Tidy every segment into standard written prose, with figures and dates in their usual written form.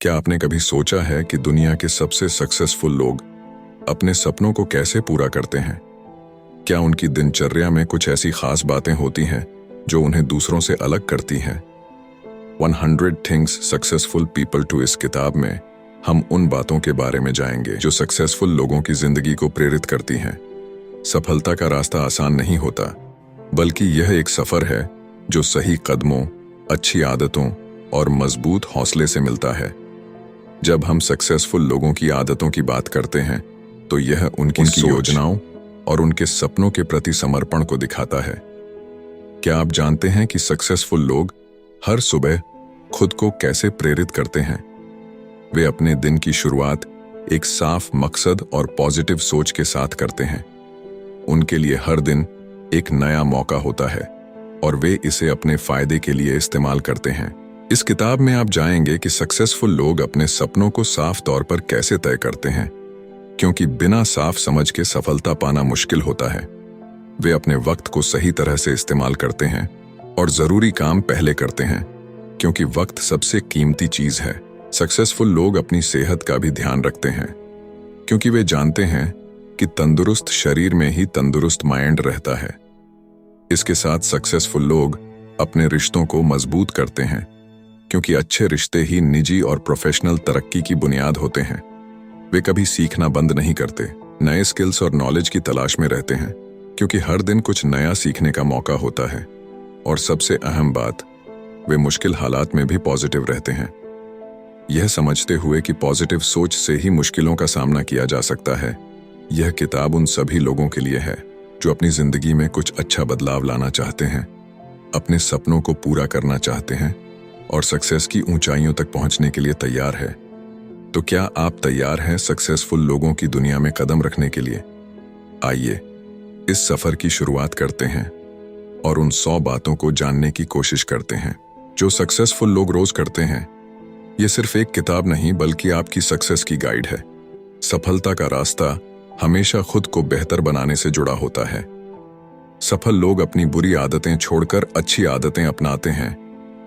क्या आपने कभी सोचा है कि दुनिया के सबसे सक्सेसफुल लोग अपने सपनों को कैसे पूरा करते हैं? क्या उनकी दिनचर्या में कुछ ऐसी खास बातें होती हैं जो उन्हें दूसरों से अलग करती हैं? 100 थिंग्स सक्सेसफुल पीपल टू इस किताब में हम उन बातों के बारे में जाएंगे जो सक्सेसफुल लोगों की जिंदगी को प्रेरित करती हैं। सफलता का रास्ता आसान नहीं होता, बल्कि यह एक सफर है जो सही कदमों, अच्छी आदतों और मजबूत हौसले से मिलता है। जब हम सक्सेसफुल लोगों की आदतों की बात करते हैं तो यह उनकी योजनाओं और उनके सपनों के प्रति समर्पण को दिखाता है। क्या आप जानते हैं कि सक्सेसफुल लोग हर सुबह खुद को कैसे प्रेरित करते हैं? वे अपने दिन की शुरुआत एक साफ मकसद और पॉजिटिव सोच के साथ करते हैं। उनके लिए हर दिन एक नया मौका होता है और वे इसे अपने फायदे के लिए इस्तेमाल करते हैं। इस किताब में आप जानेंगे कि सक्सेसफुल लोग अपने सपनों को साफ तौर पर कैसे तय करते हैं, क्योंकि बिना साफ समझ के सफलता पाना मुश्किल होता है। वे अपने वक्त को सही तरह से इस्तेमाल करते हैं और जरूरी काम पहले करते हैं, क्योंकि वक्त सबसे कीमती चीज है। सक्सेसफुल लोग अपनी सेहत का भी ध्यान रखते हैं, क्योंकि वे जानते हैं कि तंदुरुस्त शरीर में ही तंदुरुस्त माइंड रहता है। इसके साथ सक्सेसफुल लोग अपने रिश्तों को मजबूत करते हैं, क्योंकि अच्छे रिश्ते ही निजी और प्रोफेशनल तरक्की की बुनियाद होते हैं। वे कभी सीखना बंद नहीं करते, नए स्किल्स और नॉलेज की तलाश में रहते हैं, क्योंकि हर दिन कुछ नया सीखने का मौका होता है। और सबसे अहम बात, वे मुश्किल हालात में भी पॉजिटिव रहते हैं, यह समझते हुए कि पॉजिटिव सोच से ही मुश्किलों का सामना किया जा सकता है। यह किताब उन सभी लोगों के लिए है जो अपनी जिंदगी में कुछ अच्छा बदलाव लाना चाहते हैं, अपने सपनों को पूरा करना चाहते हैं और सक्सेस की ऊंचाइयों तक पहुंचने के लिए तैयार है। तो क्या आप तैयार हैं सक्सेसफुल लोगों की दुनिया में कदम रखने के लिए? आइए इस सफर की शुरुआत करते हैं और उन 100 बातों को जानने की कोशिश करते हैं जो सक्सेसफुल लोग रोज करते हैं। यह सिर्फ एक किताब नहीं, बल्कि आपकी सक्सेस की गाइड है। सफलता का रास्ता हमेशा खुद को बेहतर बनाने से जुड़ा होता है। सफल लोग अपनी बुरी आदतें छोड़कर अच्छी आदतें अपनाते हैं,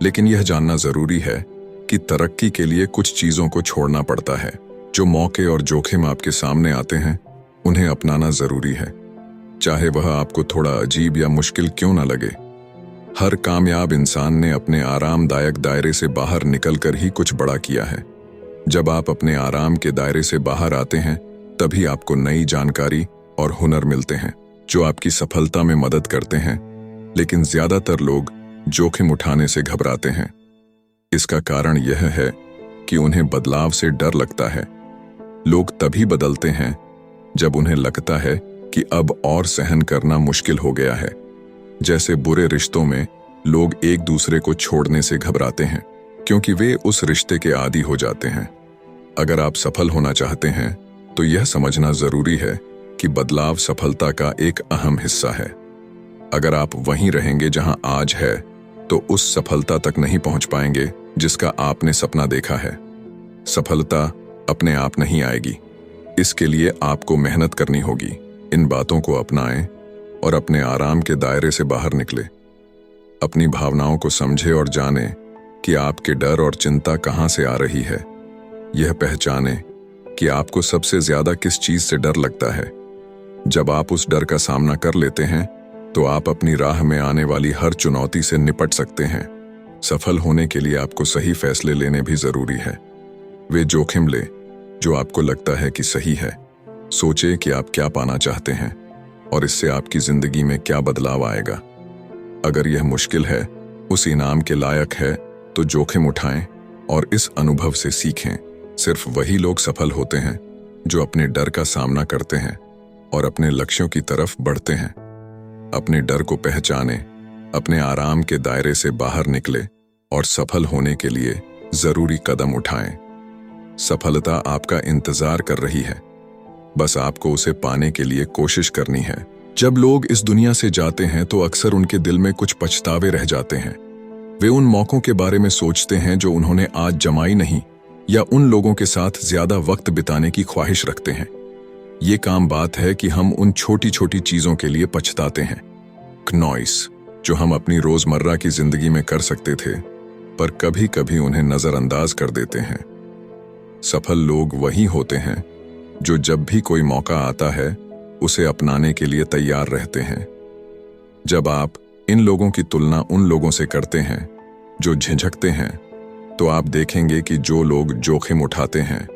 लेकिन यह जानना जरूरी है कि तरक्की के लिए कुछ चीजों को छोड़ना पड़ता है। जो मौके और जोखिम आपके सामने आते हैं, उन्हें अपनाना जरूरी है, चाहे वह आपको थोड़ा अजीब या मुश्किल क्यों न लगे। हर कामयाब इंसान ने अपने आरामदायक दायरे से बाहर निकलकर ही कुछ बड़ा किया है। जब आप अपने आराम के दायरे से बाहर आते हैं, तभी आपको नई जानकारी और हुनर मिलते हैं जो आपकी सफलता में मदद करते हैं। लेकिन ज्यादातर लोग जोखिम उठाने से घबराते हैं। इसका कारण यह है कि उन्हें बदलाव से डर लगता है। लोग तभी बदलते हैं जब उन्हें लगता है कि अब और सहन करना मुश्किल हो गया है। जैसे बुरे रिश्तों में लोग एक दूसरे को छोड़ने से घबराते हैं, क्योंकि वे उस रिश्ते के आदी हो जाते हैं। अगर आप सफल होना चाहते हैं तो यह समझना जरूरी है कि बदलाव सफलता का एक अहम हिस्सा है। अगर आप वहीं रहेंगे जहां आज है, तो उस सफलता तक नहीं पहुंच पाएंगे जिसका आपने सपना देखा है। सफलता अपने आप नहीं आएगी, इसके लिए आपको मेहनत करनी होगी। इन बातों को अपनाएं और अपने आराम के दायरे से बाहर निकले। अपनी भावनाओं को समझे और जाने कि आपके डर और चिंता कहां से आ रही है। यह पहचाने कि आपको सबसे ज्यादा किस चीज से डर लगता है। जब आप उस डर का सामना कर लेते हैं, तो आप अपनी राह में आने वाली हर चुनौती से निपट सकते हैं। सफल होने के लिए आपको सही फैसले लेने भी जरूरी है। वे जोखिम ले जो आपको लगता है कि सही है। सोचे कि आप क्या पाना चाहते हैं और इससे आपकी जिंदगी में क्या बदलाव आएगा। अगर यह मुश्किल है, उस इनाम के लायक है, तो जोखिम उठाएं और इस अनुभव से सीखें। सिर्फ वही लोग सफल होते हैं जो अपने डर का सामना करते हैं और अपने लक्ष्यों की तरफ बढ़ते हैं। अपने डर को पहचाने, अपने आराम के दायरे से बाहर निकले और सफल होने के लिए जरूरी कदम उठाएं। सफलता आपका इंतजार कर रही है, बस आपको उसे पाने के लिए कोशिश करनी है। जब लोग इस दुनिया से जाते हैं तो अक्सर उनके दिल में कुछ पछतावे रह जाते हैं। वे उन मौकों के बारे में सोचते हैं जो उन्होंने आज जमाई नहीं, या उन लोगों के साथ ज्यादा वक्त बिताने की ख्वाहिश रखते हैं। ये काम बात है कि हम उन छोटी छोटी चीजों के लिए पछताते हैं, नॉइस, जो हम अपनी रोजमर्रा की जिंदगी में कर सकते थे, पर कभी कभी उन्हें नजरअंदाज कर देते हैं। सफल लोग वही होते हैं जो जब भी कोई मौका आता है उसे अपनाने के लिए तैयार रहते हैं। जब आप इन लोगों की तुलना उन लोगों से करते हैं जो झिझकते हैं, तो आप देखेंगे कि जो लोग जोखिम उठाते हैं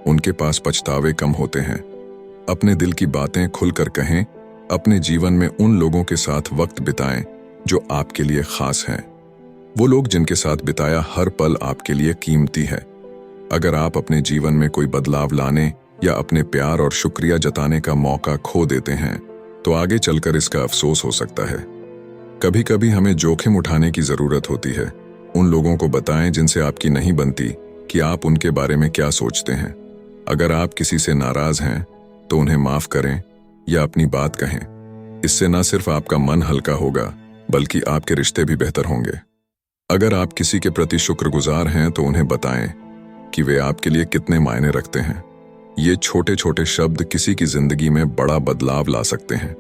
उनके पास पछतावे कम होते हैं। अपने दिल की बातें खुलकर कहें, अपने जीवन में उन लोगों के साथ वक्त बिताएं जो आपके लिए खास हैं। वो लोग जिनके साथ बिताया हर पल आपके लिए कीमती है। अगर आप अपने जीवन में कोई बदलाव लाने या अपने प्यार और शुक्रिया जताने का मौका खो देते हैं, तो आगे चलकर इसका अफसोस हो सकता है। कभी कभी हमें जोखिम उठाने की जरूरत होती है। उन लोगों को बताएं जिनसे आपकी नहीं बनती कि आप उनके बारे में क्या सोचते हैं। अगर आप किसी से नाराज हैं तो उन्हें माफ करें या अपनी बात कहें। इससे न सिर्फ आपका मन हल्का होगा बल्कि आपके रिश्ते भी बेहतर होंगे। अगर आप किसी के प्रति शुक्रगुजार हैं तो उन्हें बताएं कि वे आपके लिए कितने मायने रखते हैं। ये छोटे छोटे शब्द किसी की जिंदगी में बड़ा बदलाव ला सकते हैं।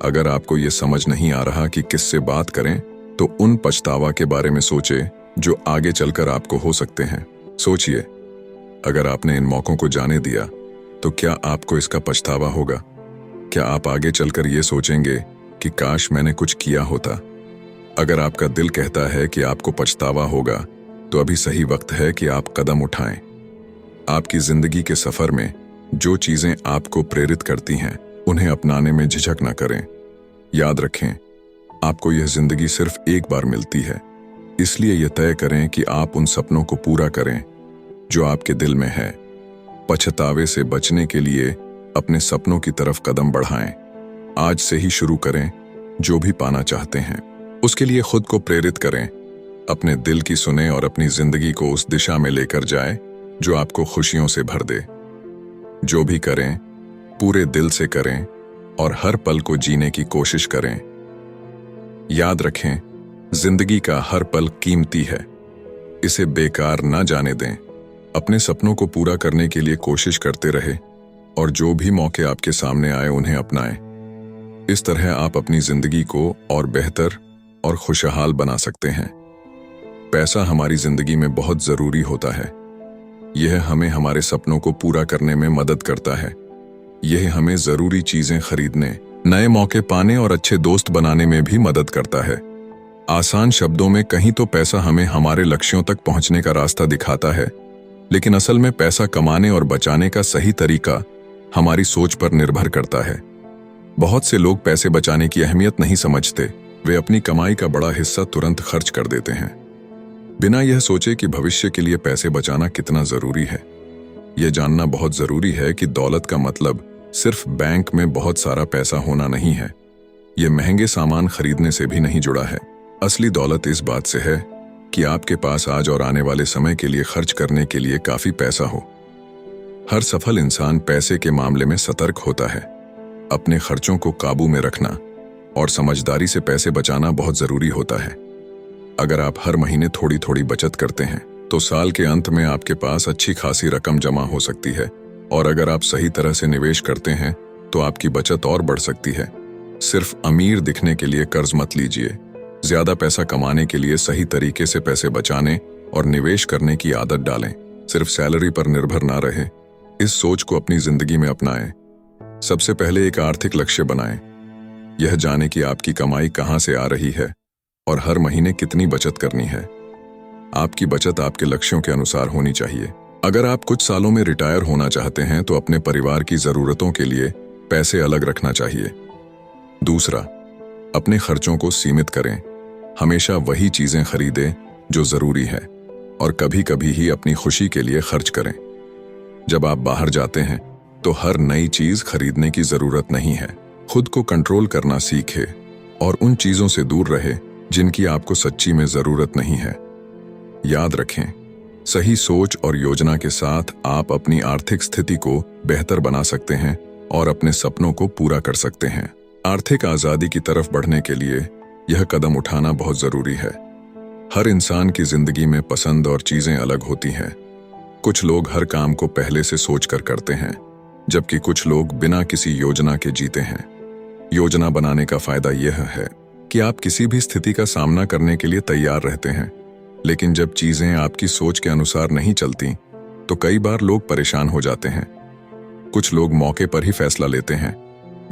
अगर आपको ये समझ नहीं आ रहा कि किससे बात करें, तो उन पछतावा के बारे में सोचें जो आगे चलकर आपको हो सकते हैं। सोचिए, अगर आपने इन मौकों को जाने दिया तो क्या आपको इसका पछतावा होगा? क्या आप आगे चलकर ये सोचेंगे कि काश मैंने कुछ किया होता? अगर आपका दिल कहता है कि आपको पछतावा होगा, तो अभी सही वक्त है कि आप कदम उठाएं। आपकी जिंदगी के सफर में जो चीजें आपको प्रेरित करती हैं, उन्हें अपनाने में झिझक न करें। याद रखें, आपको यह जिंदगी सिर्फ एक बार मिलती है, इसलिए यह तय करें कि आप उन सपनों को पूरा करें जो आपके दिल में है। पछतावे से बचने के लिए अपने सपनों की तरफ कदम बढ़ाएं। आज से ही शुरू करें। जो भी पाना चाहते हैं उसके लिए खुद को प्रेरित करें। अपने दिल की सुने और अपनी जिंदगी को उस दिशा में लेकर जाएं जो आपको खुशियों से भर दे। जो भी करें पूरे दिल से करें और हर पल को जीने की कोशिश करें। याद रखें, जिंदगी का हर पल कीमती है, इसे बेकार ना जाने दें। अपने सपनों को पूरा करने के लिए कोशिश करते रहे और जो भी मौके आपके सामने आए उन्हें अपनाएं। इस तरह आप अपनी जिंदगी को और बेहतर और खुशहाल बना सकते हैं। पैसा हमारी जिंदगी में बहुत जरूरी होता है। यह हमें हमारे सपनों को पूरा करने में मदद करता है। यह हमें जरूरी चीजें खरीदने, नए मौके पाने और अच्छे दोस्त बनाने में भी मदद करता है। आसान शब्दों में कहीं तो पैसा हमें हमारे लक्ष्यों तक पहुंचने का रास्ता दिखाता है, लेकिन असल में पैसा कमाने और बचाने का सही तरीका हमारी सोच पर निर्भर करता है। बहुत से लोग पैसे बचाने की अहमियत नहीं समझते। वे अपनी कमाई का बड़ा हिस्सा तुरंत खर्च कर देते हैं, बिना यह सोचे कि भविष्य के लिए पैसे बचाना कितना जरूरी है। यह जानना बहुत जरूरी है कि दौलत का मतलब सिर्फ बैंक में बहुत सारा पैसा होना नहीं है। यह महंगे सामान खरीदने से भी नहीं जुड़ा है। असली दौलत इस बात से है कि आपके पास आज और आने वाले समय के लिए खर्च करने के लिए काफी पैसा हो। हर सफल इंसान पैसे के मामले में सतर्क होता है। अपने खर्चों को काबू में रखना और समझदारी से पैसे बचाना बहुत जरूरी होता है। अगर आप हर महीने थोड़ी थोड़ी बचत करते हैं तो साल के अंत में आपके पास अच्छी खासी रकम जमा हो सकती है। और अगर आप सही तरह से निवेश करते हैं तो आपकी बचत और बढ़ सकती है। सिर्फ अमीर दिखने के लिए कर्ज मत लीजिए। ज्यादा पैसा कमाने के लिए सही तरीके से पैसे बचाने और निवेश करने की आदत डालें। सिर्फ सैलरी पर निर्भर ना रहे। इस सोच को अपनी जिंदगी में अपनाएं। सबसे पहले एक आर्थिक लक्ष्य बनाएं। यह जाने कि आपकी कमाई कहां से आ रही है और हर महीने कितनी बचत करनी है। आपकी बचत आपके लक्ष्यों के अनुसार होनी चाहिए। अगर आप कुछ सालों में रिटायर होना चाहते हैं तो अपने परिवार की जरूरतों के लिए पैसे अलग रखना चाहिए। दूसरा, अपने खर्चों को सीमित करें। हमेशा वही चीजें खरीदें जो जरूरी है और कभी कभी ही अपनी खुशी के लिए खर्च करें। जब आप बाहर जाते हैं तो हर नई चीज खरीदने की जरूरत नहीं है। खुद को कंट्रोल करना सीखें और उन चीजों से दूर रहे जिनकी आपको सच्ची में जरूरत नहीं है। याद रखें, सही सोच और योजना के साथ आप अपनी आर्थिक स्थिति को बेहतर बना सकते हैं और अपने सपनों को पूरा कर सकते हैं। आर्थिक आजादी की तरफ बढ़ने के लिए यह कदम उठाना बहुत जरूरी है। हर इंसान की जिंदगी में पसंद और चीजें अलग होती हैं। कुछ लोग हर काम को पहले से सोचकर करते हैं, जबकि कुछ लोग बिना किसी योजना के जीते हैं। योजना बनाने का फायदा यह है कि आप किसी भी स्थिति का सामना करने के लिए तैयार रहते हैं। लेकिन जब चीजें आपकी सोच के अनुसार नहीं चलती, तो कई बार लोग परेशान हो जाते हैं। कुछ लोग मौके पर ही फैसला लेते हैं।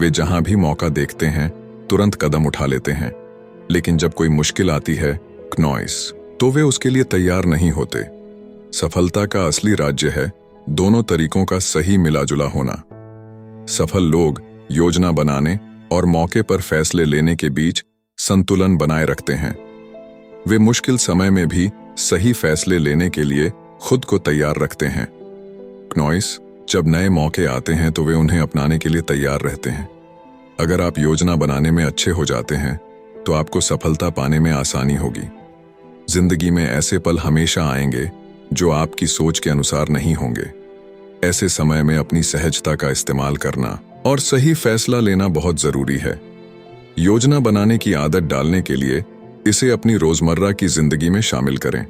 वे जहां भी मौका देखते हैं तुरंत कदम उठा लेते हैं, लेकिन जब कोई मुश्किल आती है क्नॉइस, तो वे उसके लिए तैयार नहीं होते। सफलता का असली राज्य है दोनों तरीकों का सही मिलाजुला होना। सफल लोग योजना बनाने और मौके पर फैसले लेने के बीच संतुलन बनाए रखते हैं। वे मुश्किल समय में भी सही फैसले लेने के लिए खुद को तैयार रखते हैं। क्नॉइस, जब नए मौके आते हैं तो वे उन्हें अपनाने के लिए तैयार रहते हैं। अगर आप योजना बनाने में अच्छे हो जाते हैं तो आपको सफलता पाने में आसानी होगी। जिंदगी में ऐसे पल हमेशा आएंगे जो आपकी सोच के अनुसार नहीं होंगे। ऐसे समय में अपनी सहजता का इस्तेमाल करना और सही फैसला लेना बहुत जरूरी है। योजना बनाने की आदत डालने के लिए इसे अपनी रोजमर्रा की जिंदगी में शामिल करें।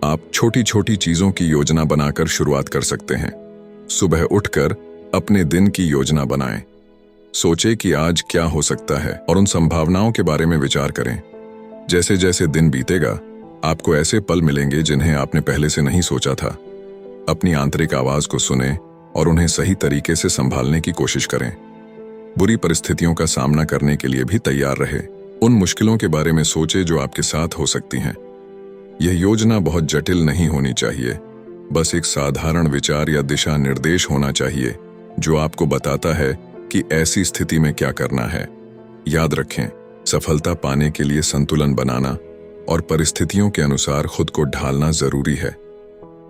आप छोटी छोटी चीजों की योजना बनाकर शुरुआत कर सकते हैं। सुबह उठकर अपने दिन की योजना बनाएं। सोचें कि आज क्या हो सकता है और उन संभावनाओं के बारे में विचार करें। जैसे जैसे दिन बीतेगा, आपको ऐसे पल मिलेंगे जिन्हें आपने पहले से नहीं सोचा था। अपनी आंतरिक आवाज को सुनें और उन्हें सही तरीके से संभालने की कोशिश करें। बुरी परिस्थितियों का सामना करने के लिए भी तैयार रहे। उन मुश्किलों के बारे में सोचें जो आपके साथ हो सकती हैं। यह योजना बहुत जटिल नहीं होनी चाहिए, बस एक साधारण विचार या दिशा निर्देश होना चाहिए जो आपको बताता है कि ऐसी स्थिति में क्या करना है। याद रखें, सफलता पाने के लिए संतुलन बनाना और परिस्थितियों के अनुसार खुद को ढालना जरूरी है।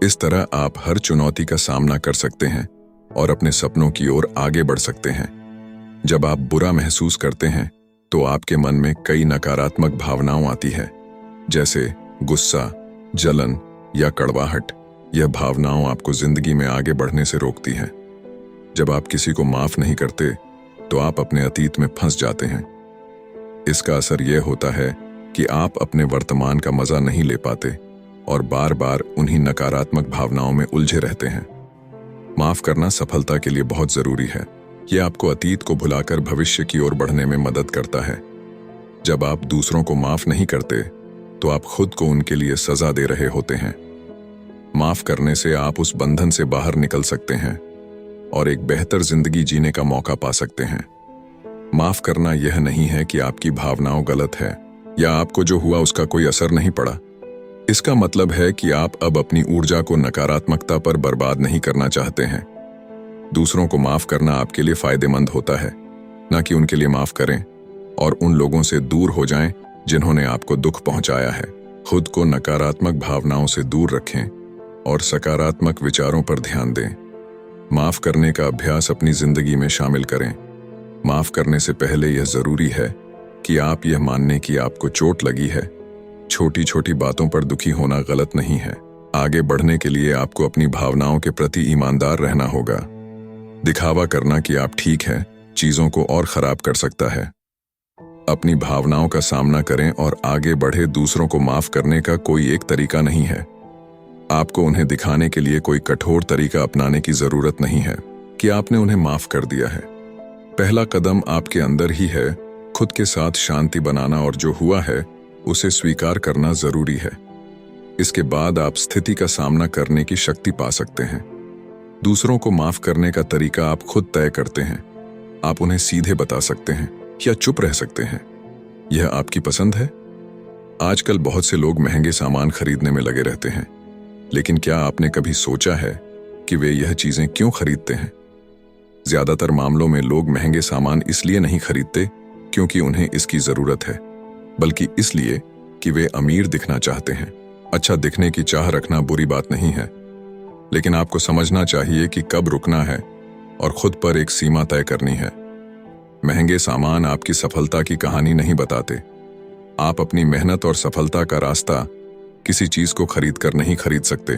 इस तरह आप हर चुनौती का सामना कर सकते हैं और अपने सपनों की ओर आगे बढ़ सकते हैं। जब आप बुरा महसूस करते हैं तो आपके मन में कई नकारात्मक भावनाएं आती है, जैसे गुस्सा, जलन या कड़वाहट। यह भावनाएं आपको जिंदगी में आगे बढ़ने से रोकती हैं। जब आप किसी को माफ नहीं करते तो आप अपने अतीत में फंस जाते हैं। इसका असर यह होता है कि आप अपने वर्तमान का मजा नहीं ले पाते और बार बार उन्हीं नकारात्मक भावनाओं में उलझे रहते हैं। माफ करना सफलता के लिए बहुत जरूरी है। यह आपको अतीत को भुलाकर भविष्य की ओर बढ़ने में मदद करता है। जब आप दूसरों को माफ नहीं करते तो आप खुद को उनके लिए सजा दे रहे होते हैं। माफ करने से आप उस बंधन से बाहर निकल सकते हैं और एक बेहतर जिंदगी जीने का मौका पा सकते हैं। माफ करना यह नहीं है कि आपकी भावनाएं गलत है या आपको जो हुआ उसका कोई असर नहीं पड़ा। इसका मतलब है कि आप अब अपनी ऊर्जा को नकारात्मकता पर बर्बाद नहीं करना चाहते हैं। दूसरों को माफ करना आपके लिए फायदेमंद होता है, न कि उनके लिए माफ करें और उन लोगों से दूर हो जाएं जिन्होंने आपको दुख पहुंचाया है। खुद को नकारात्मक भावनाओं से दूर रखें और सकारात्मक विचारों पर ध्यान दें। माफ करने का अभ्यास अपनी जिंदगी में शामिल करें। माफ करने से पहले यह जरूरी है कि आप यह मानने की आपको चोट लगी है। छोटी छोटी बातों पर दुखी होना गलत नहीं है। आगे बढ़ने के लिए आपको अपनी भावनाओं के प्रति ईमानदार रहना होगा। दिखावा करना कि आप ठीक हैं चीजों को और खराब कर सकता है। अपनी भावनाओं का सामना करें और आगे बढ़े। दूसरों को माफ करने का कोई एक तरीका नहीं है। आपको उन्हें दिखाने के लिए कोई कठोर तरीका अपनाने की जरूरत नहीं है कि आपने उन्हें माफ कर दिया है। पहला कदम आपके अंदर ही है। खुद के साथ शांति बनाना और जो हुआ है उसे स्वीकार करना जरूरी है। इसके बाद आप स्थिति का सामना करने की शक्ति पा सकते हैं। दूसरों को माफ करने का तरीका आप खुद तय करते हैं। आप उन्हें सीधे बता सकते हैं या चुप रह सकते हैं। यह आपकी पसंद है। आजकल बहुत से लोग महंगे सामान खरीदने में लगे रहते हैं, लेकिन क्या आपने कभी सोचा है कि वे यह चीजें क्यों खरीदते हैं? ज्यादातर मामलों में लोग महंगे सामान इसलिए नहीं खरीदते क्योंकि उन्हें इसकी जरूरत है, बल्कि इसलिए कि वे अमीर दिखना चाहते हैं। अच्छा दिखने की चाह रखना बुरी बात नहीं है, लेकिन आपको समझना चाहिए कि कब रुकना है और खुद पर एक सीमा तय करनी है। महंगे सामान आपकी सफलता की कहानी नहीं बताते। आप अपनी मेहनत और सफलता का रास्ता किसी चीज को खरीदकर नहीं खरीद सकते।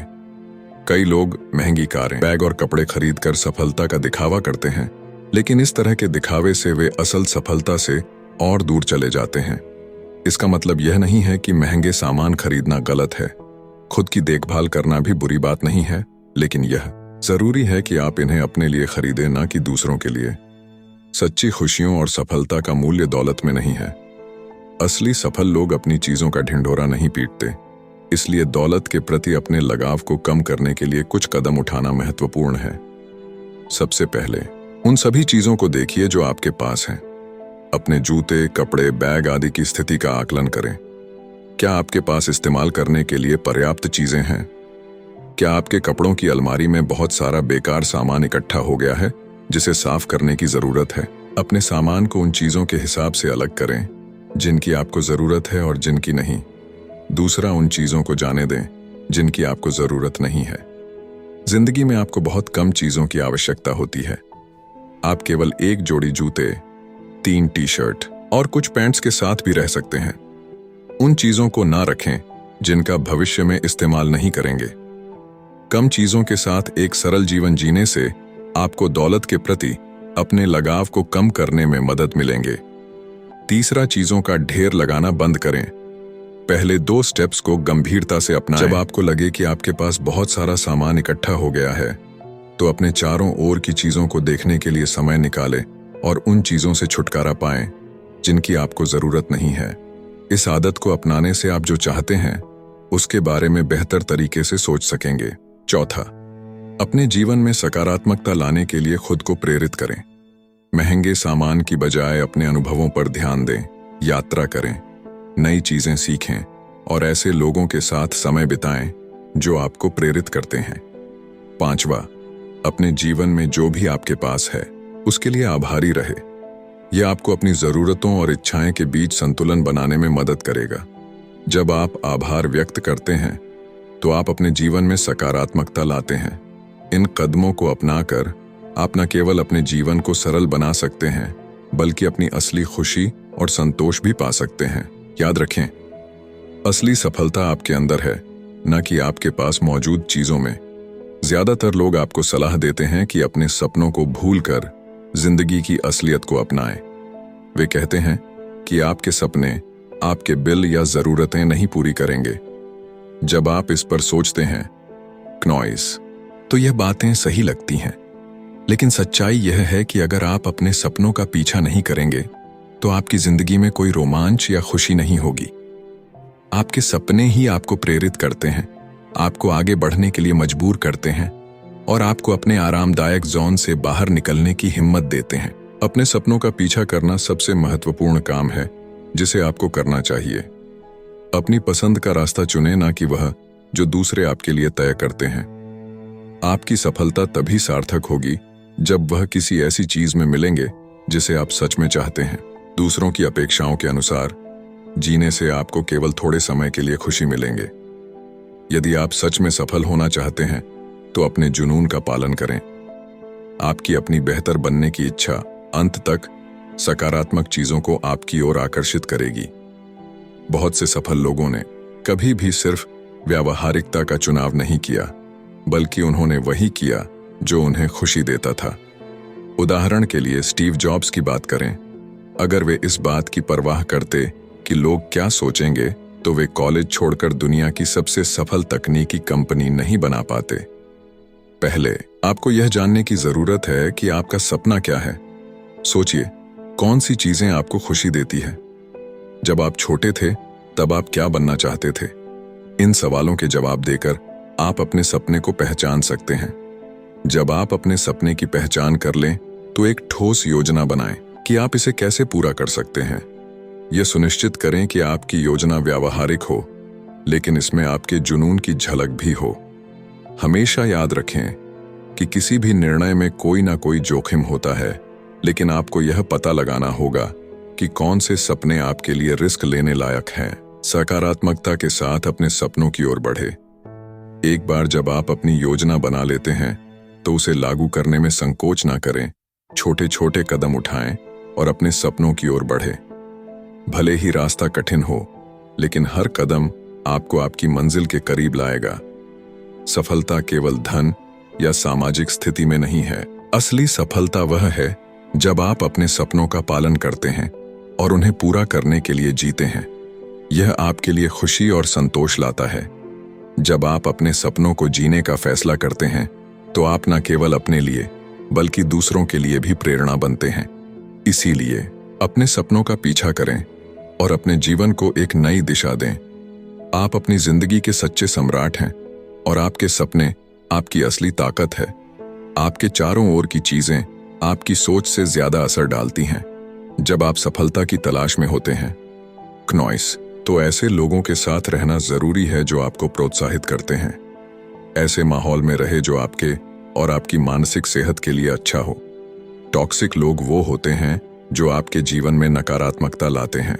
कई लोग महंगी कारें, बैग और कपड़े खरीदकर सफलता का दिखावा करते हैं, लेकिन इस तरह के दिखावे से वे असल सफलता से और दूर चले जाते हैं। इसका मतलब यह नहीं है कि महंगे सामान खरीदना गलत है। खुद की देखभाल करना भी बुरी बात नहीं है, लेकिन यह जरूरी है कि आप इन्हें अपने लिए खरीदें, ना कि दूसरों के लिए। सच्ची खुशियों और सफलता का मूल्य दौलत में नहीं है। असली सफल लोग अपनी चीजों का ढिंढोरा नहीं पीटते। इसलिए दौलत के प्रति अपने लगाव को कम करने के लिए कुछ कदम उठाना महत्वपूर्ण है। सबसे पहले उन सभी चीजों को देखिए जो आपके पास हैं। अपने जूते, कपड़े, बैग आदि की स्थिति का आकलन करें। क्या आपके पास इस्तेमाल करने के लिए पर्याप्त चीजें हैं? क्या आपके कपड़ों की अलमारी में बहुत सारा बेकार सामान इकट्ठा हो गया है जिसे साफ करने की जरूरत है? अपने सामान को उन चीजों के हिसाब से अलग करें जिनकी आपको जरूरत है और जिनकी नहीं। दूसरा, उन चीजों को जाने दें जिनकी आपको जरूरत नहीं है। जिंदगी में आपको बहुत कम चीजों की आवश्यकता होती है। आप केवल एक जोड़ी जूते, 3 टी-शर्ट और कुछ पैंट्स के साथ भी रह सकते हैं। उन चीजों को ना रखें जिनका भविष्य में इस्तेमाल नहीं करेंगे। कम चीजों के साथ एक सरल जीवन जीने से आपको दौलत के प्रति अपने लगाव को कम करने में मदद मिलेंगे। तीसरा, चीजों का ढेर लगाना बंद करें। पहले 2 स्टेप्स को गंभीरता से अपनाएं। जब आपको लगे कि आपके पास बहुत सारा सामान इकट्ठा हो गया है, तो अपने चारों ओर की चीजों को देखने के लिए समय निकालें और उन चीजों से छुटकारा पाएं जिनकी आपको जरूरत नहीं है। इस आदत को अपनाने से आप जो चाहते हैं उसके बारे में बेहतर तरीके से सोच सकेंगे। चौथा, अपने जीवन में सकारात्मकता लाने के लिए खुद को प्रेरित करें। महंगे सामान की बजाय अपने अनुभवों पर ध्यान दें, यात्रा करें, नई चीजें सीखें और ऐसे लोगों के साथ समय बिताएं जो आपको प्रेरित करते हैं। पांचवा, अपने जीवन में जो भी आपके पास है उसके लिए आभारी रहे। यह आपको अपनी जरूरतों और इच्छाएं के बीच संतुलन बनाने में मदद करेगा। जब आप आभार व्यक्त करते हैं तो आप अपने जीवन में सकारात्मकता लाते हैं। इन कदमों को अपनाकर आप न केवल अपने जीवन को सरल बना सकते हैं बल्कि अपनी असली खुशी और संतोष भी पा सकते हैं। याद रखें, असली सफलता आपके अंदर है, न कि आपके पास मौजूद चीजों में। ज्यादातर लोग आपको सलाह देते हैं कि अपने सपनों को भूलकर जिंदगी की असलियत को अपनाएं। वे कहते हैं कि आपके सपने आपके बिल या जरूरतें नहीं पूरी करेंगे। जब आप इस पर सोचते हैं नॉइस, तो यह बातें सही लगती हैं, लेकिन सच्चाई यह है कि अगर आप अपने सपनों का पीछा नहीं करेंगे तो आपकी जिंदगी में कोई रोमांच या खुशी नहीं होगी। आपके सपने ही आपको प्रेरित करते हैं, आपको आगे बढ़ने के लिए मजबूर करते हैं और आपको अपने आरामदायक जोन से बाहर निकलने की हिम्मत देते हैं। अपने सपनों का पीछा करना सबसे महत्वपूर्ण काम है जिसे आपको करना चाहिए। अपनी पसंद का रास्ता चुनें, ना कि वह जो दूसरे आपके लिए तय करते हैं। आपकी सफलता तभी सार्थक होगी जब वह किसी ऐसी चीज में मिलेंगे जिसे आप सच में चाहते हैं। दूसरों की अपेक्षाओं के अनुसार जीने से आपको केवल थोड़े समय के लिए खुशी मिलेंगे। यदि आप सच में सफल होना चाहते हैं तो अपने जुनून का पालन करें। आपकी अपनी बेहतर बनने की इच्छा अंत तक सकारात्मक चीजों को आपकी ओर आकर्षित करेगी। बहुत से सफल लोगों ने कभी भी सिर्फ व्यावहारिकता का चुनाव नहीं किया, बल्कि उन्होंने वही किया जो उन्हें खुशी देता था। उदाहरण के लिए स्टीव जॉब्स की बात करें। अगर वे इस बात की परवाह करते कि लोग क्या सोचेंगे, तो वे कॉलेज छोड़कर दुनिया की सबसे सफल तकनीकी कंपनी नहीं बना पाते। पहले आपको यह जानने की जरूरत है कि आपका सपना क्या है। सोचिए, कौन सी चीजें आपको खुशी देती है? जब आप छोटे थे तब आप क्या बनना चाहते थे? इन सवालों के जवाब देकर आप अपने सपने को पहचान सकते हैं। जब आप अपने सपने की पहचान कर लें तो एक ठोस योजना बनाएं कि आप इसे कैसे पूरा कर सकते हैं। यह सुनिश्चित करें कि आपकी योजना व्यावहारिक हो, लेकिन इसमें आपके जुनून की झलक भी हो। हमेशा याद रखें कि किसी भी निर्णय में कोई ना कोई जोखिम होता है, लेकिन आपको यह पता लगाना होगा कि कौन से सपने आपके लिए रिस्क लेने लायक हैं। सकारात्मकता के साथ अपने सपनों की ओर बढ़े। एक बार जब आप अपनी योजना बना लेते हैं तो उसे लागू करने में संकोच ना करें। छोटे छोटे कदम उठाएं और अपने सपनों की ओर बढ़ें। भले ही रास्ता कठिन हो, लेकिन हर कदम आपको आपकी मंजिल के करीब लाएगा। सफलता केवल धन या सामाजिक स्थिति में नहीं है। असली सफलता वह है जब आप अपने सपनों का पालन करते हैं और उन्हें पूरा करने के लिए जीते हैं। यह आपके लिए खुशी और संतोष लाता है। जब आप अपने सपनों को जीने का फैसला करते हैं तो आप न केवल अपने लिए बल्कि दूसरों के लिए भी प्रेरणा बनते हैं। इसीलिए अपने सपनों का पीछा करें और अपने जीवन को एक नई दिशा दें। आप अपनी जिंदगी के सच्चे सम्राट हैं और आपके सपने आपकी असली ताकत है। आपके चारों ओर की चीजें आपकी सोच से ज्यादा असर डालती हैं जब आप सफलता की तलाश में होते हैं। क्नॉइस, तो ऐसे लोगों के साथ रहना जरूरी है जो आपको प्रोत्साहित करते हैं। ऐसे माहौल में रहे जो आपके और आपकी मानसिक सेहत के लिए अच्छा हो। टॉक्सिक लोग वो होते हैं जो आपके जीवन में नकारात्मकता लाते हैं।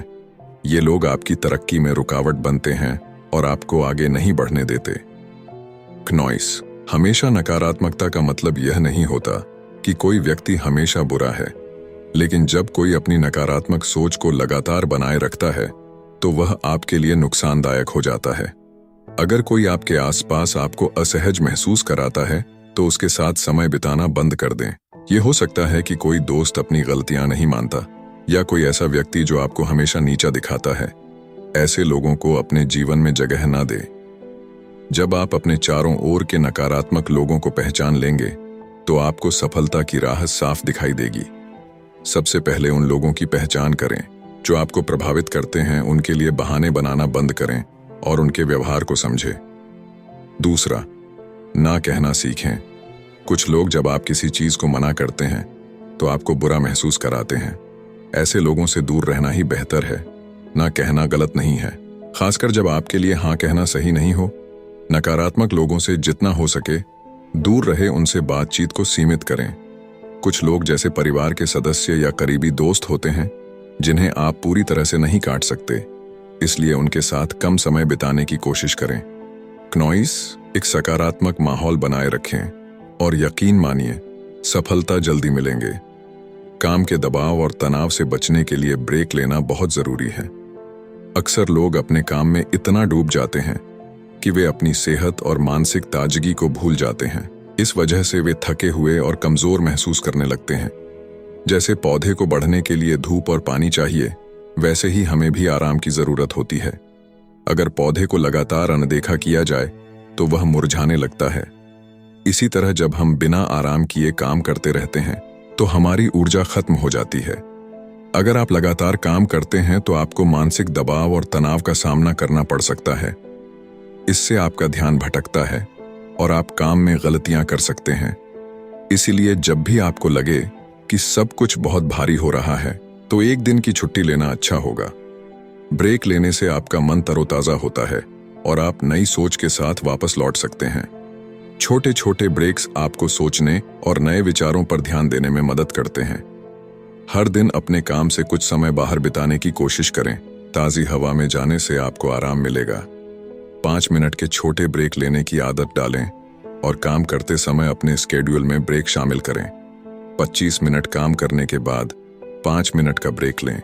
ये लोग आपकी तरक्की में रुकावट बनते हैं और आपको आगे नहीं बढ़ने देते। क्नॉइस, हमेशा नकारात्मकता का मतलब यह नहीं होता कि कोई व्यक्ति हमेशा बुरा है, लेकिन जब कोई अपनी नकारात्मक सोच को लगातार बनाए रखता है तो वह आपके लिए नुकसानदायक हो जाता है। अगर कोई आपके आसपास आपको असहज महसूस कराता है तो उसके साथ समय बिताना बंद कर दें। ये हो सकता है कि कोई दोस्त अपनी गलतियां नहीं मानता या कोई ऐसा व्यक्ति जो आपको हमेशा नीचा दिखाता है। ऐसे लोगों को अपने जीवन में जगह ना दें। जब आप अपने चारों ओर के नकारात्मक लोगों को पहचान लेंगे तो आपको सफलता की राह साफ दिखाई देगी। सबसे पहले उन लोगों की पहचान करें जो आपको प्रभावित करते हैं। उनके लिए बहाने बनाना बंद करें और उनके व्यवहार को समझें। दूसरा, ना कहना सीखें। कुछ लोग जब आप किसी चीज को मना करते हैं तो आपको बुरा महसूस कराते हैं। ऐसे लोगों से दूर रहना ही बेहतर है। ना कहना गलत नहीं है, खासकर जब आपके लिए हाँ कहना सही नहीं हो। नकारात्मक लोगों से जितना हो सके दूर रहे, उनसे बातचीत को सीमित करें। कुछ लोग जैसे परिवार के सदस्य या करीबी दोस्त होते हैं जिन्हें आप पूरी तरह से नहीं काट सकते, इसलिए उनके साथ कम समय बिताने की कोशिश करें। क्नॉइस, एक सकारात्मक माहौल बनाए रखें और यकीन मानिए सफलता जल्दी मिलेंगे। काम के दबाव और तनाव से बचने के लिए ब्रेक लेना बहुत जरूरी है। अक्सर लोग अपने काम में इतना डूब जाते हैं कि वे अपनी सेहत और मानसिक ताजगी को भूल जाते हैं। इस वजह से वे थके हुए और कमजोर महसूस करने लगते हैं। जैसे पौधे को बढ़ने के लिए धूप और पानी चाहिए, वैसे ही हमें भी आराम की जरूरत होती है। अगर पौधे को लगातार अनदेखा किया जाए तो वह मुरझाने लगता है। इसी तरह जब हम बिना आराम किए काम करते रहते हैं तो हमारी ऊर्जा खत्म हो जाती है। अगर आप लगातार काम करते हैं तो आपको मानसिक दबाव और तनाव का सामना करना पड़ सकता है। इससे आपका ध्यान भटकता है और आप काम में गलतियां कर सकते हैं। इसीलिए जब भी आपको लगे कि सब कुछ बहुत भारी हो रहा है तो एक दिन की छुट्टी लेना अच्छा होगा। ब्रेक लेने से आपका मन तरोताजा होता है और आप नई सोच के साथ वापस लौट सकते हैं। छोटे छोटे ब्रेक्स आपको सोचने और नए विचारों पर ध्यान देने में मदद करते हैं। हर दिन अपने काम से कुछ समय बाहर बिताने की कोशिश करें। ताज़ी हवा में जाने से आपको आराम मिलेगा। 5 मिनट के छोटे ब्रेक लेने की आदत डालें और काम करते समय अपने स्केड्यूल में ब्रेक शामिल करें। 25 मिनट काम करने के बाद 5 मिनट का ब्रेक लें।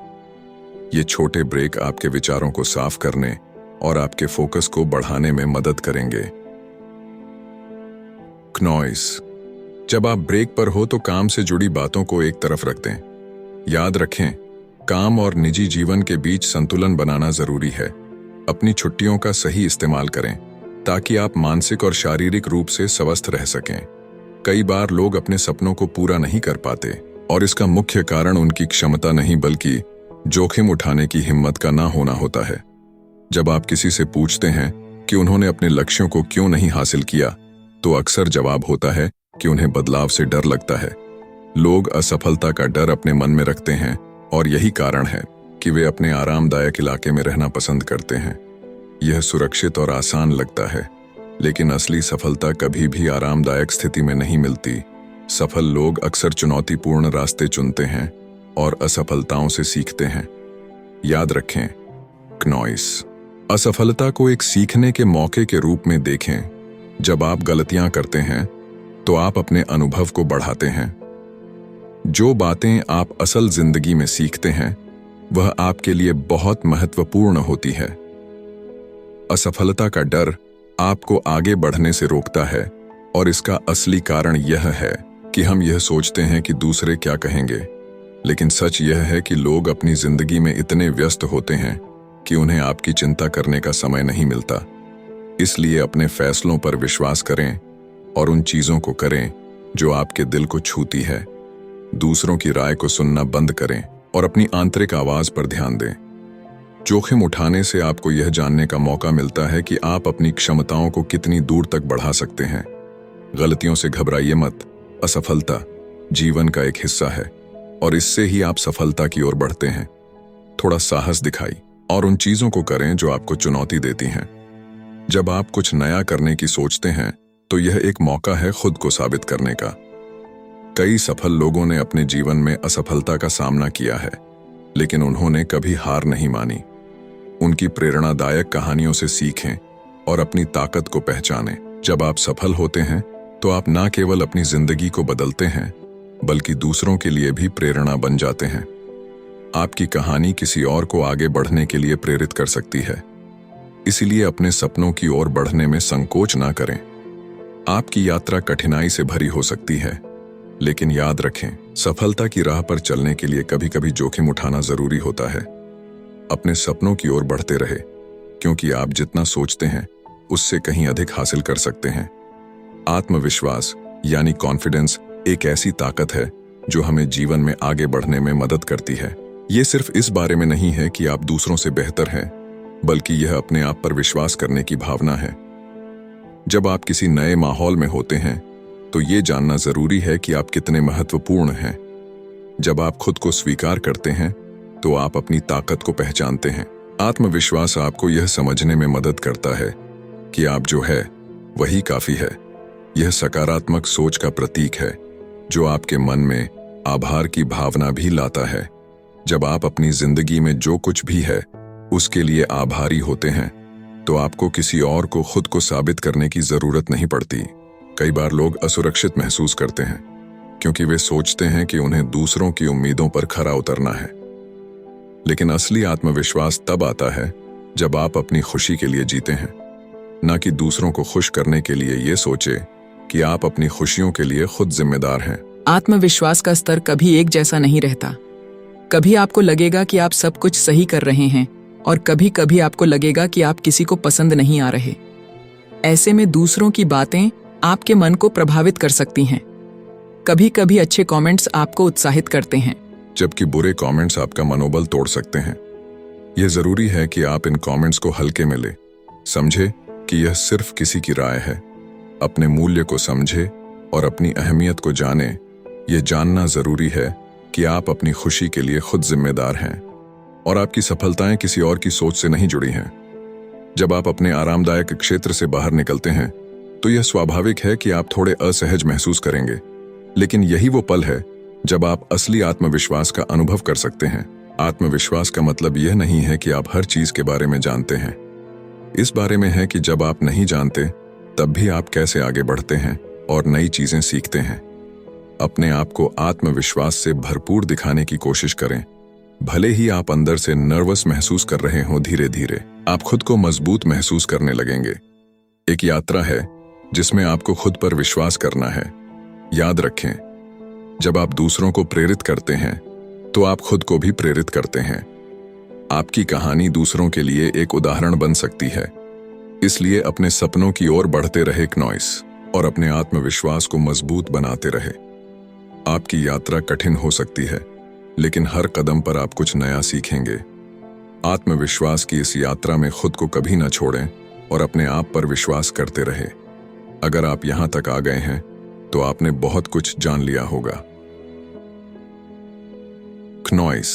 ये छोटे ब्रेक आपके विचारों को साफ करने और आपके फोकस को बढ़ाने में मदद करेंगे। क्नॉइस, जब आप ब्रेक पर हो तो काम से जुड़ी बातों को एक तरफ रख दें। याद रखें, काम और निजी जीवन के बीच संतुलन बनाना जरूरी है। अपनी छुट्टियों का सही इस्तेमाल करें ताकि आप मानसिक और शारीरिक रूप से स्वस्थ रह सकें। कई बार लोग अपने सपनों को पूरा नहीं कर पाते और इसका मुख्य कारण उनकी क्षमता नहीं बल्कि जोखिम उठाने की हिम्मत का ना होना होता है। जब आप किसी से पूछते हैं कि उन्होंने अपने लक्ष्यों को क्यों नहीं हासिल किया तो अक्सर जवाब होता है कि उन्हें बदलाव से डर लगता है। लोग असफलता का डर अपने मन में रखते हैं और यही कारण है कि वे अपने आरामदायक इलाके में रहना पसंद करते हैं। यह सुरक्षित और आसान लगता है, लेकिन असली सफलता कभी भी आरामदायक स्थिति में नहीं मिलती। सफल लोग अक्सर चुनौतीपूर्ण रास्ते चुनते हैं और असफलताओं से सीखते हैं। याद रखें, क्नॉइस, असफलता को एक सीखने के मौके के रूप में देखें। जब आप गलतियां करते हैं तो आप अपने अनुभव को बढ़ाते हैं। जो बातें आप असल जिंदगी में सीखते हैं वह आपके लिए बहुत महत्वपूर्ण होती है। असफलता का डर आपको आगे बढ़ने से रोकता है और इसका असली कारण यह है कि हम यह सोचते हैं कि दूसरे क्या कहेंगे। लेकिन सच यह है कि लोग अपनी जिंदगी में इतने व्यस्त होते हैं कि उन्हें आपकी चिंता करने का समय नहीं मिलता। इसलिए अपने फैसलों पर विश्वास करें और उन चीजों को करें जो आपके दिल को छूती है। दूसरों की राय को सुनना बंद करें और अपनी आंतरिक आवाज पर ध्यान दें। जोखिम उठाने से आपको यह जानने का मौका मिलता है कि आप अपनी क्षमताओं को कितनी दूर तक बढ़ा सकते हैं। गलतियों से घबराइए मत। असफलता जीवन का एक हिस्सा है और इससे ही आप सफलता की ओर बढ़ते हैं। थोड़ा साहस दिखाई और उन चीजों को करें जो आपको चुनौती देती हैं। जब आप कुछ नया करने की सोचते हैं तो यह एक मौका है खुद को साबित करने का। कई सफल लोगों ने अपने जीवन में असफलता का सामना किया है, लेकिन उन्होंने कभी हार नहीं मानी। उनकी प्रेरणादायक कहानियों से सीखें और अपनी ताकत को पहचानें। जब आप सफल होते हैं तो आप न केवल अपनी जिंदगी को बदलते हैं, बल्कि दूसरों के लिए भी प्रेरणा बन जाते हैं। आपकी कहानी किसी और को आगे बढ़ने के लिए प्रेरित कर सकती है। इसीलिए अपने सपनों की ओर बढ़ने में संकोच ना करें। आपकी यात्रा कठिनाई से भरी हो सकती है, लेकिन याद रखें, सफलता की राह पर चलने के लिए कभी कभी जोखिम उठाना जरूरी होता है। अपने सपनों की ओर बढ़ते रहे, क्योंकि आप जितना सोचते हैं उससे कहीं अधिक हासिल कर सकते हैं। आत्मविश्वास यानी कॉन्फिडेंस एक ऐसी ताकत है जो हमें जीवन में आगे बढ़ने में मदद करती है। ये सिर्फ इस बारे में नहीं है कि आप दूसरों से बेहतर हैं, बल्कि यह अपने आप पर विश्वास करने की भावना है। जब आप किसी नए माहौल में होते हैं तो ये जानना जरूरी है कि आप कितने महत्वपूर्ण हैं। जब आप खुद को स्वीकार करते हैं तो आप अपनी ताकत को पहचानते हैं। आत्मविश्वास आपको यह समझने में मदद करता है कि आप जो है वही काफी है। यह सकारात्मक सोच का प्रतीक है जो आपके मन में आभार की भावना भी लाता है। जब आप अपनी जिंदगी में जो कुछ भी है उसके लिए आभारी होते हैं तो आपको किसी और को खुद को साबित करने की जरूरत नहीं पड़ती। कई बार लोग असुरक्षित महसूस करते हैं क्योंकि वे सोचते हैं कि उन्हें दूसरों की उम्मीदों पर खरा उतरना है। लेकिन असली आत्मविश्वास तब आता है जब आप अपनी खुशी के लिए जीते हैं, न कि दूसरों को खुश करने के लिए। ये सोचे कि आप अपनी खुशियों के लिए खुद जिम्मेदार हैं। आत्मविश्वास का स्तर कभी एक जैसा नहीं रहता। कभी आपको लगेगा कि आप सब कुछ सही कर रहे हैं और कभी कभी आपको लगेगा कि आप किसी को पसंद नहीं आ रहे। ऐसे में दूसरों की बातें आपके मन को प्रभावित कर सकती हैं। कभी कभी अच्छे कमेंट्स आपको उत्साहित करते हैं, जबकि बुरे कमेंट्स आपका मनोबल तोड़ सकते हैं। यह जरूरी है कि आप इन कमेंट्स को हल्के में लें। समझे कि यह सिर्फ किसी की राय है। अपने मूल्य को समझे और अपनी अहमियत को जाने। यह जानना जरूरी है कि आप अपनी खुशी के लिए खुद जिम्मेदार हैं और आपकी सफलताएं किसी और की सोच से नहीं जुड़ी हैं। जब आप अपने आरामदायक क्षेत्र से बाहर निकलते हैं तो यह स्वाभाविक है कि आप थोड़े असहज महसूस करेंगे, लेकिन यही वो पल है जब आप असली आत्मविश्वास का अनुभव कर सकते हैं। आत्मविश्वास का मतलब यह नहीं है कि आप हर चीज के बारे में जानते हैं। इस बारे में है कि जब आप नहीं जानते तब भी आप कैसे आगे बढ़ते हैं और नई चीजें सीखते हैं। अपने आप को आत्मविश्वास से भरपूर दिखाने की कोशिश करें। भले ही आप अंदर से नर्वस महसूस कर रहे हो, धीरे धीरे आप खुद को मजबूत महसूस करने लगेंगे। एक यात्रा है जिसमें आपको खुद पर विश्वास करना है। याद रखें, जब आप दूसरों को प्रेरित करते हैं तो आप खुद को भी प्रेरित करते हैं। आपकी कहानी दूसरों के लिए एक उदाहरण बन सकती है। इसलिए अपने सपनों की ओर बढ़ते रहे क्नॉइस, और अपने आत्मविश्वास को मजबूत बनाते रहे। आपकी यात्रा कठिन हो सकती है, लेकिन हर कदम पर आप कुछ नया सीखेंगे। आत्मविश्वास की इस यात्रा में खुद को कभी न छोड़ें और अपने आप पर विश्वास करते रहे। अगर आप यहां तक आ गए हैं तो आपने बहुत कुछ जान लिया होगा। क्नॉइस